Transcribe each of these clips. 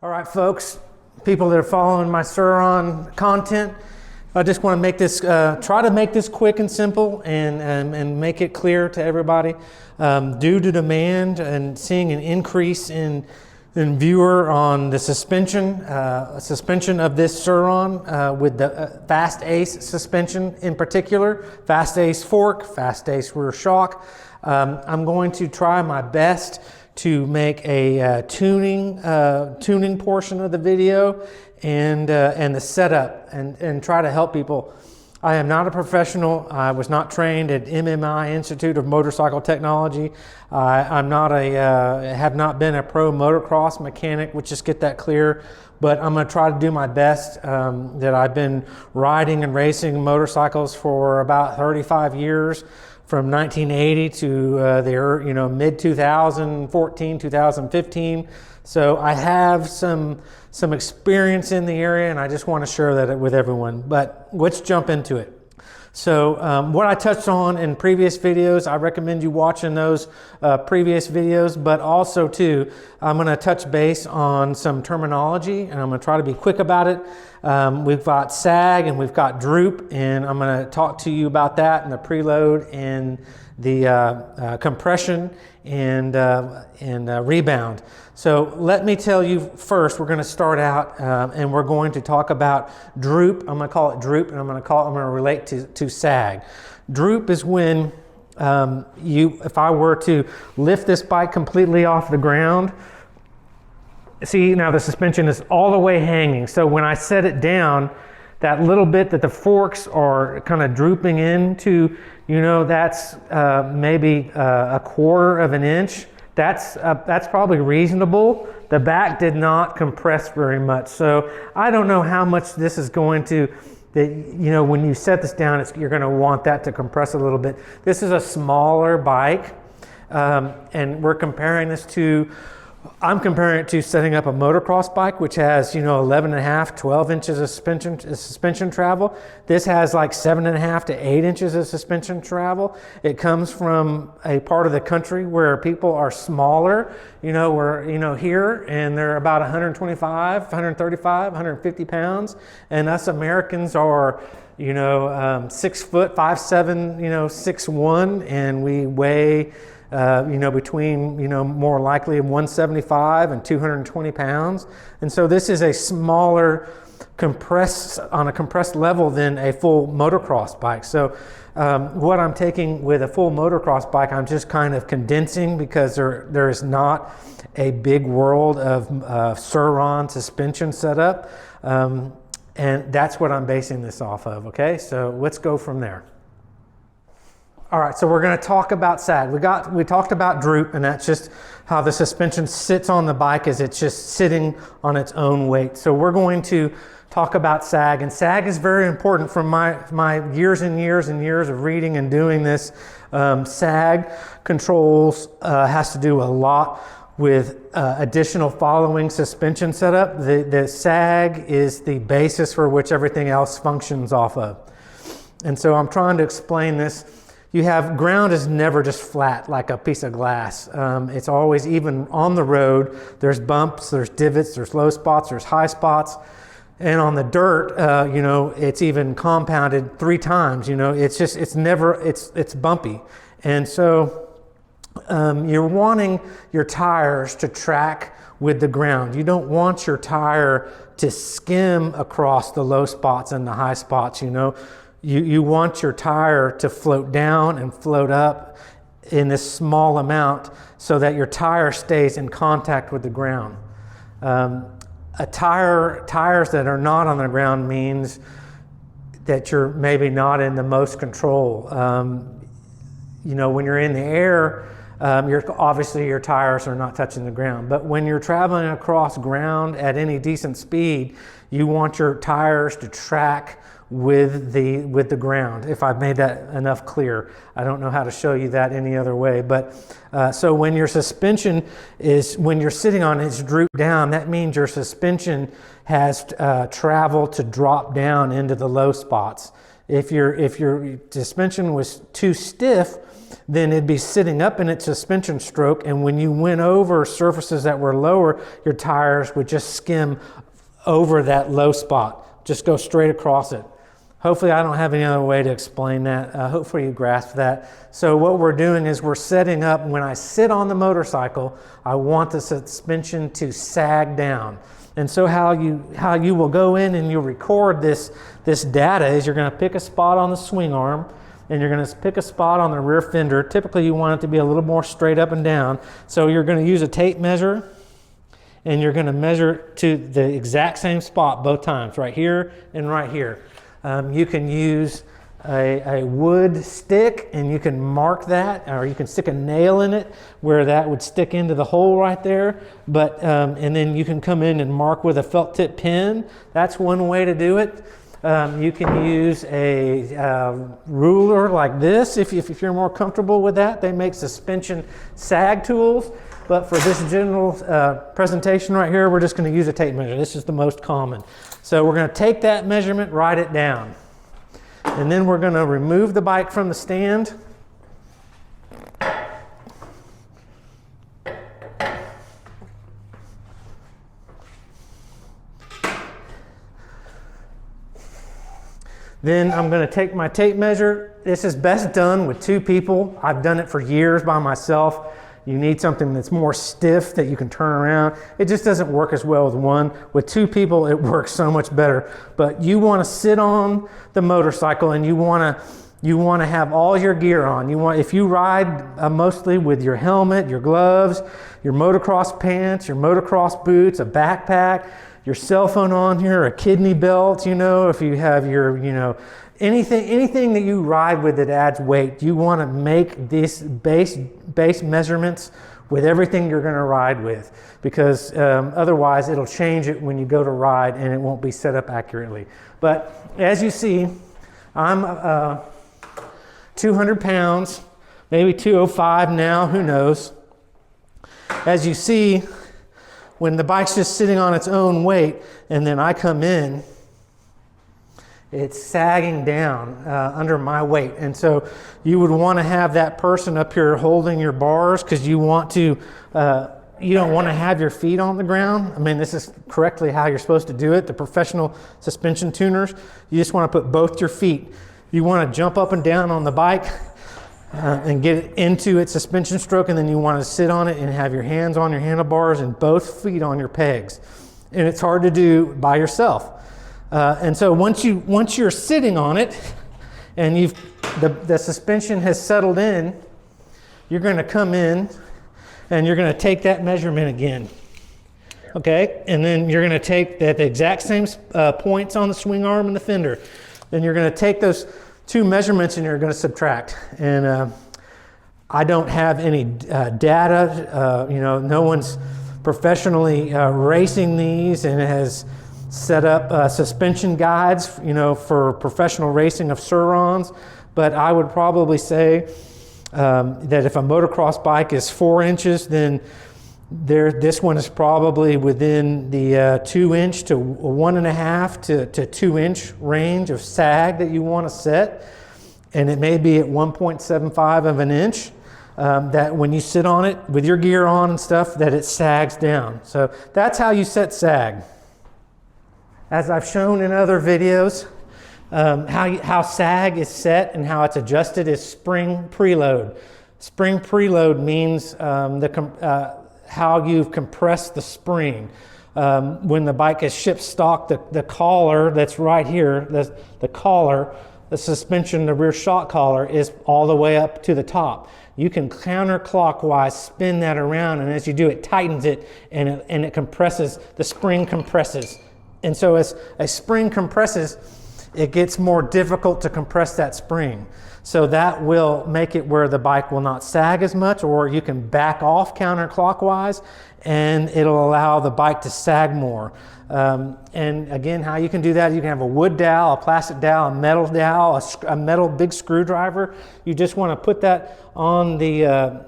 All right, folks, people that are following my Sur Ron content, I just want to make this, try to make this quick and simple and make it clear to everybody. Due to demand and seeing an increase in viewer on the suspension of this Sur Ron with the Fastace suspension in particular, Fastace fork, Fastace rear shock. I'm going to try my best to make a tuning portion of the video and the setup and try to help people. I am not a professional. I was not trained at MMI Institute of Motorcycle Technology. I'm not have not been a pro motocross mechanic, which just get that clear. But I'm going to try to do my best. That I've been riding and racing motorcycles for about 35 years. From 1980 to the mid 2014, 2015. So I have some experience in the area, and I just want to share that with everyone. But let's jump into it. So what I touched on in previous videos, I recommend you watching those previous videos, but also too, I'm going to touch base on some terminology, and I'm going to try to be quick about it. We've got sag and we've got droop, and I'm going to talk to you about that and the preload and the compression and rebound. So let me tell you first, we're going to start out and we're going to talk about droop. I'm going to call it droop, and I'm going to relate to sag. Droop is when if I were to lift this bike completely off the ground, see, now the suspension is all the way hanging. So when I set it down, that little bit that the forks are kind of drooping into, that's maybe a quarter of an inch. That's probably reasonable. The back did not compress very much. So I don't know how much this is going to, when you set this down, you're going to want that to compress a little bit. This is a smaller bike, and we're comparing this to, I'm comparing it to setting up a motocross bike, which has 11 and a half, 12 inches of suspension travel. This has like 7.5 to 8 inches of suspension travel. It comes from a part of the country where people are smaller, we're here, and they're about 125, 135, 150 pounds, and us Americans are 6 foot, 5'7", 6'1", and we weigh between, more likely 175 and 220 pounds. And so this is a smaller on a compressed level than a full motocross bike. So what I'm taking with a full motocross bike, I'm just kind of condensing because there is not a big world of Sur Ron suspension setup. And that's what I'm basing this off of. Okay, so let's go from there. All right, so we're going to talk about sag. We talked about droop, and that's just how the suspension sits on the bike as it's just sitting on its own weight. So we're going to talk about sag, and sag is very important from my years and years and years of reading and doing this. Sag controls has to do a lot with additional following suspension setup. The sag is the basis for which everything else functions off of. And so I'm trying to explain this. Ground is never just flat like a piece of glass. It's always, even on the road, there's bumps, there's divots, there's low spots, there's high spots. And on the dirt, it's even compounded 3 times, it's bumpy. And so you're wanting your tires to track with the ground. You don't want your tire to skim across the low spots and the high spots, You want your tire to float down and float up in this small amount so that your tire stays in contact with the ground. Tires that are not on the ground means that you're maybe not in the most control. When you're in the air, obviously your tires are not touching the ground. But when you're traveling across ground at any decent speed, you want your tires to track with the ground. If I've made that enough clear, I don't know how to show you that any other way. But so when your suspension when you're sitting on it's drooped down, that means your suspension has traveled to drop down into the low spots. If your suspension was too stiff, then it'd be sitting up in its suspension stroke, and when you went over surfaces that were lower, your tires would just skim over that low spot, just go straight across it. Hopefully I don't have any other way to explain that. Hopefully you grasp that. So what we're doing is we're setting up, when I sit on the motorcycle, I want the suspension to sag down. And so how you will go in and you'll record this data is you're going to pick a spot on the swing arm, and you're going to pick a spot on the rear fender. Typically you want it to be a little more straight up and down. So you're going to use a tape measure, and you're going to measure to the exact same spot both times, right here and right here. You can use a wood stick, and you can mark that, or you can stick a nail in it where that would stick into the hole right there. But and then you can come in and mark with a felt tip pen. That's one way to do it. You can use a ruler like this if you're more comfortable with that. They make suspension sag tools. But for this general presentation right here, we're just going to use a tape measure. This is the most common. So we're going to take that measurement, write it down. And then we're going to remove the bike from the stand. Then I'm going to take my tape measure. This is best done with 2 people. I've done it for years by myself. You need something that's more stiff that you can turn around. It just doesn't work as well with one. With 2 people, it works so much better. But you want to sit on the motorcycle, and you want to have all your gear on. If you ride mostly with your helmet, your gloves, your motocross pants, your motocross boots, a backpack, your cell phone on here, a kidney belt, if you have your, anything that you ride with that adds weight, you want to make these base measurements with everything you're going to ride with, because otherwise it'll change it when you go to ride and it won't be set up accurately. But as you see, I'm 200 pounds, maybe 205 now, who knows. As you see, when the bike's just sitting on its own weight and then I come in, it's sagging down under my weight. And so you would want to have that person up here holding your bars, because you want to, you don't want to have your feet on the ground. I mean, this is correctly how you're supposed to do it. The professional suspension tuners, you just want to put both your feet. You want to jump up and down on the bike and get it into its suspension stroke, and then you want to sit on it and have your hands on your handlebars and both feet on your pegs. And it's hard to do by yourself. And so once you're sitting on it and the suspension has settled in, you're going to come in and you're going to take that measurement again. Okay, and then you're going to take the exact same points on the swing arm and the fender. Then you're going to take those 2 measurements and you're going to subtract. And I don't have any data. No one's professionally racing these and has set up suspension guides, for professional racing of Sur Rons. But I would probably say that if a motocross bike is 4 inches, then this one is probably within the 2 inch to 1.5 to 2 inch range of sag that you want to set. And it may be at 1.75 of an inch. That when you sit on it with your gear on and stuff, that it sags down. So that's how you set sag. As I've shown in other videos, how sag is set and how it's adjusted is spring preload. Spring preload means how you've compressed the spring. When the bike is shipped stock, the collar that's right here, the collar, the suspension, the rear shock collar is all the way up to the top. You can counterclockwise spin that around, and as you do, it tightens it and it compresses, the spring compresses. And so as a spring compresses, it gets more difficult to compress that spring. So that will make it where the bike will not sag as much, or you can back off counterclockwise and it'll allow the bike to sag more. And again, how you can do that, you can have a wood dowel, a plastic dowel, a metal dowel, a metal big screwdriver. You just want to put that on the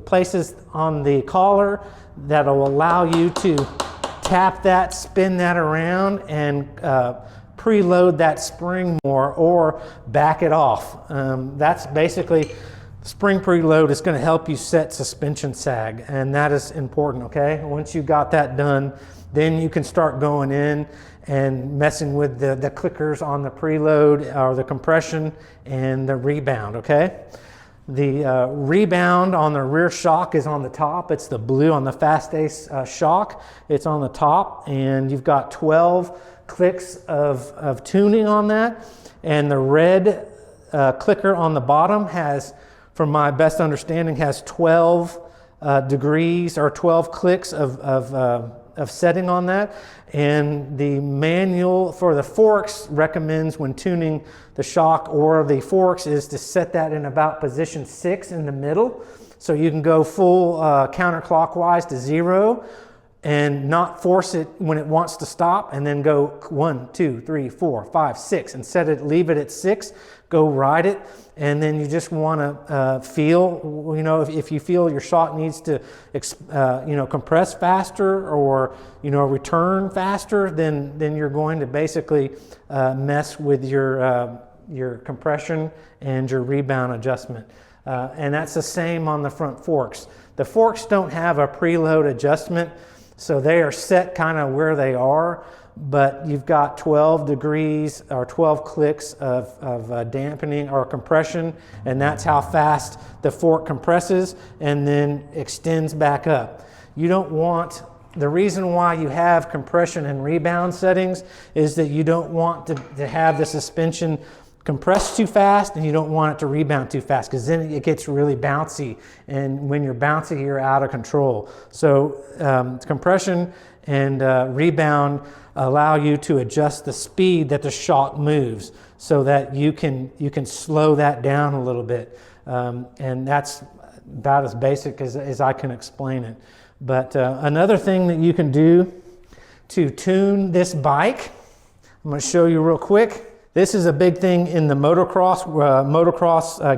places on the collar that'll allow you to tap that, spin that around, and preload that spring more or back it off. That's basically, spring preload is going to help you set suspension sag, and that is important, okay? Once you got that done, then you can start going in and messing with the clickers on the preload or the compression and the rebound, okay? The rebound on the rear shock is on the top. It's the blue on the Fastace shock. It's on the top, and you've got 12 clicks of tuning on that. And the red clicker on the bottom has, from my best understanding, has 12 degrees or 12 clicks of setting on that. And the manual for the forks recommends, when tuning the shock or the forks, is to set that in about position 6 in the middle. So you can go full counterclockwise to 0 and not force it when it wants to stop, and then go 1, 2, 3, 4, 5, 6 and set it, leave it at 6, go ride it. And then you just want to feel, you know, if you feel your shock needs to, you know, compress faster or, you know, return faster, then you're going to basically mess with your compression and your rebound adjustment. And that's the same on the front forks. The forks don't have a preload adjustment, so they are set kind of where they are, but you've got 12 degrees or 12 clicks of dampening or compression, and that's how fast the fork compresses and then extends back up. You don't want, the reason why you have compression and rebound settings is that you don't want to have the suspension compress too fast, and you don't want it to rebound too fast, because then it gets really bouncy, and when you're bouncy, you're out of control. So compression and rebound allow you to adjust the speed that the shock moves, so that you can slow that down a little bit, and that's about as basic as I can explain it. But another thing that you can do to tune this bike, I'm going to show you real quick. This is a big thing in the motocross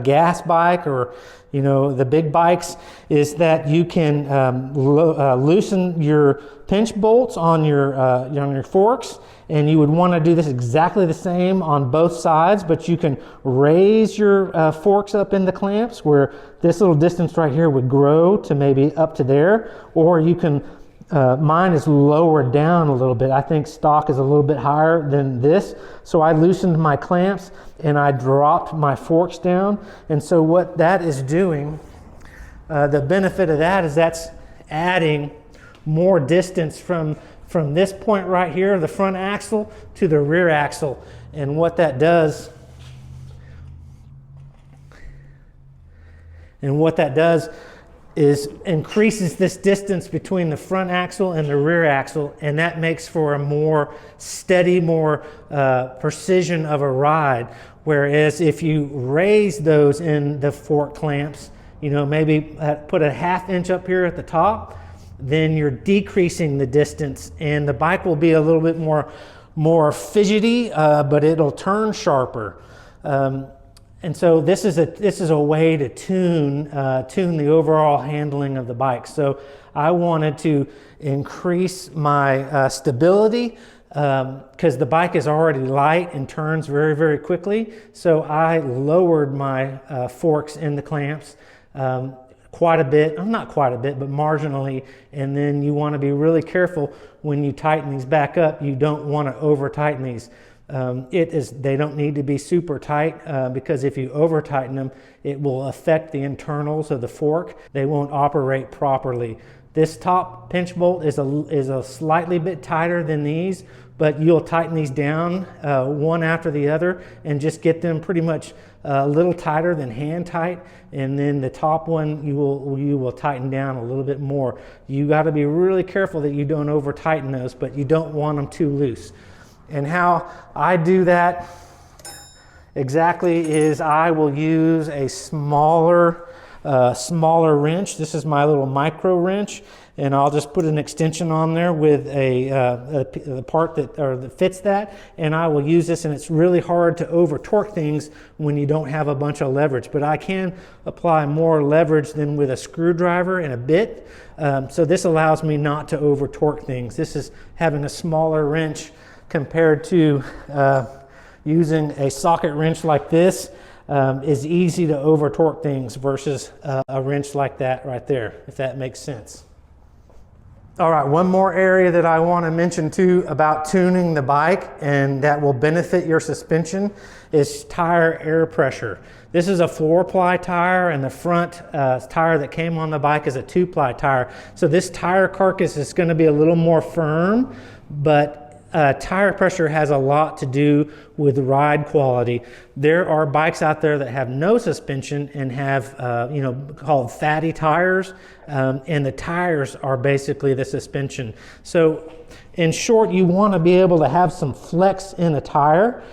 gas bike, or, you know, the big bikes, is that you can loosen your pinch bolts on your forks, and you would want to do this exactly the same on both sides, but you can raise your forks up in the clamps where this little distance right here would grow to maybe up to there, or you can mine is lowered down a little bit. I think stock is a little bit higher than this. So I loosened my clamps and I dropped my forks down. And so what that is doing, the benefit of that is that's adding more distance from this point right here, the front axle, to the rear axle. And what that does, is increases this distance between the front axle and the rear axle, and that makes for a more steady, more precision of a ride. Whereas if you raise those in the fork clamps, you know, maybe put a 1/2 inch up here at the top, then you're decreasing the distance, and the bike will be a little bit more fidgety, but it'll turn sharper. And so this is a way to tune the overall handling of the bike. So I wanted to increase my stability, because the bike is already light and turns very, very quickly. So I lowered my forks in the clamps quite a bit. Not quite a bit, but marginally. And then you want to be really careful when you tighten these back up. You don't want to over tighten these. They don't need to be super tight, because if you over tighten them, it will affect the internals of the fork. They won't operate properly. This top pinch bolt is a slightly bit tighter than these, but you'll tighten these down one after the other and just get them pretty much a little tighter than hand tight. And then the top one you will tighten down a little bit more. You got to be really careful that you don't over tighten those, but you don't want them too loose. And how I do that exactly is I will use a smaller wrench. This is my little micro wrench, and I'll just put an extension on there with a part that fits that, and I will use this. And it's really hard to over torque things when you don't have a bunch of leverage, but I can apply more leverage than with a screwdriver and a bit. So this allows me not to over torque things. This is having a smaller wrench compared to using a socket wrench like this. Is easy to over torque things versus a wrench like that right there, if that makes sense. All right, one more area that I want to mention too about tuning the bike and that will benefit your suspension is tire air pressure. This is a 4-ply tire, and the front tire that came on the bike is a 2-ply tire. So this tire carcass is going to be a little more firm, but tire pressure has a lot to do with ride quality. There are bikes out there that have no suspension and have, called fatty tires, and the tires are basically the suspension. So in short, you want to be able to have some flex in a tire,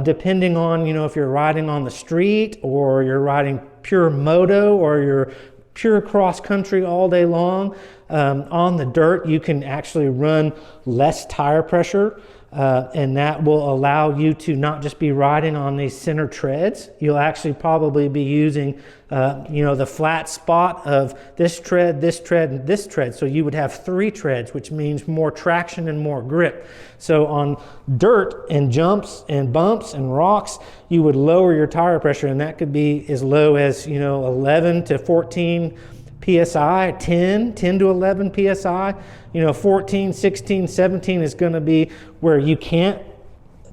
depending on, if you're riding on the street or you're riding pure moto or you're pure cross country all day long. On the dirt, you can actually run less tire pressure, and that will allow you to not just be riding on these center treads. You'll actually probably be using, the flat spot of this tread, this tread, and this tread. So you would have 3 treads, which means more traction and more grip. So on dirt and jumps and bumps and rocks, you would lower your tire pressure, and that could be as low as, 11 to 14 PSI, 10 to 11 PSI, 14, 16, 17 is going to be where you can't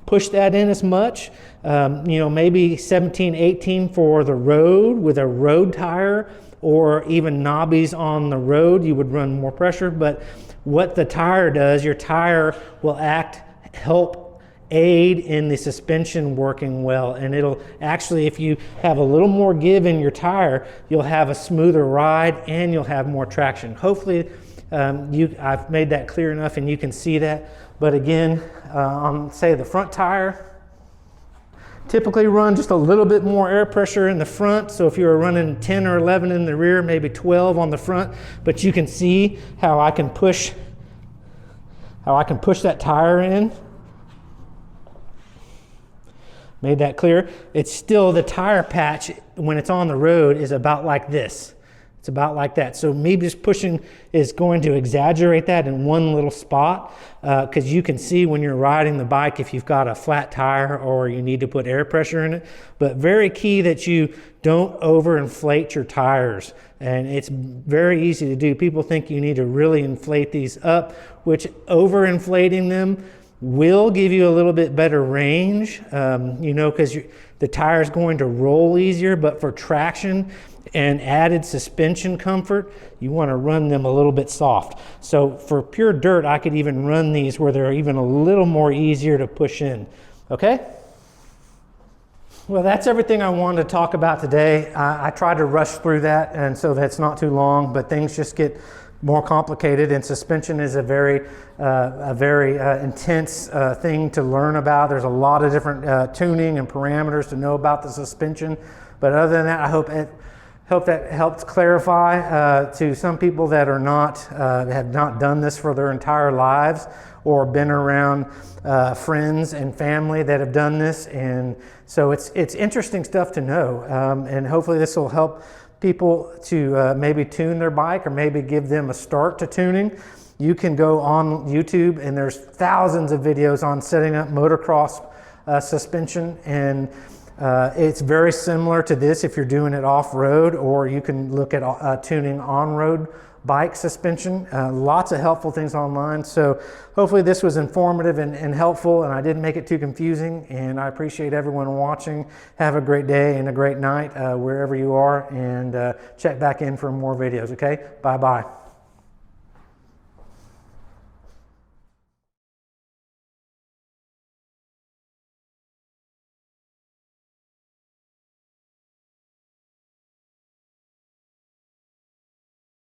push that in as much. Maybe 17, 18 for the road with a road tire, or even knobbies on the road, you would run more pressure. But what the tire does, your tire will help aid in the suspension working well, and it'll actually, if you have a little more give in your tire, you'll have a smoother ride and you'll have more traction. Hopefully I've made that clear enough and you can see that. But again, on say the front tire, typically run just a little bit more air pressure in the front. So if you're running 10 or 11 in the rear, maybe 12 on the front, but you can see how I can push that tire in. Made that clear? It's still, the tire patch when it's on the road is about like this. It's about like that. So me just pushing is going to exaggerate that in one little spot, because you can see when you're riding the bike if you've got a flat tire or you need to put air pressure in it. But very key that you don't overinflate your tires. And it's very easy to do. People think you need to really inflate these up, which overinflating them will give you a little bit better range, because the tire is going to roll easier, but for traction and added suspension comfort, you want to run them a little bit soft. So for pure dirt, I could even run these where they're even a little more easier to push in, okay? Well, that's everything I wanted to talk about today. I tried to rush through that, and so that's not too long, but things just get more complicated, and suspension is a very intense thing to learn about. There's a lot of different tuning and parameters to know about the suspension. But other than that, I hope that helped clarify to some people that are have not done this for their entire lives, or been around friends and family that have done this. And so it's interesting stuff to know, and hopefully this will help people to maybe tune their bike, or maybe give them a start to tuning. You can go on YouTube and there's thousands of videos on setting up motocross suspension, and it's very similar to this if you're doing it off-road, or you can look at tuning on-road bike suspension. Lots of helpful things online. So hopefully this was informative and helpful, and I didn't make it too confusing. And I appreciate everyone watching. Have a great day and a great night wherever you are, and check back in for more videos, okay? Bye-bye.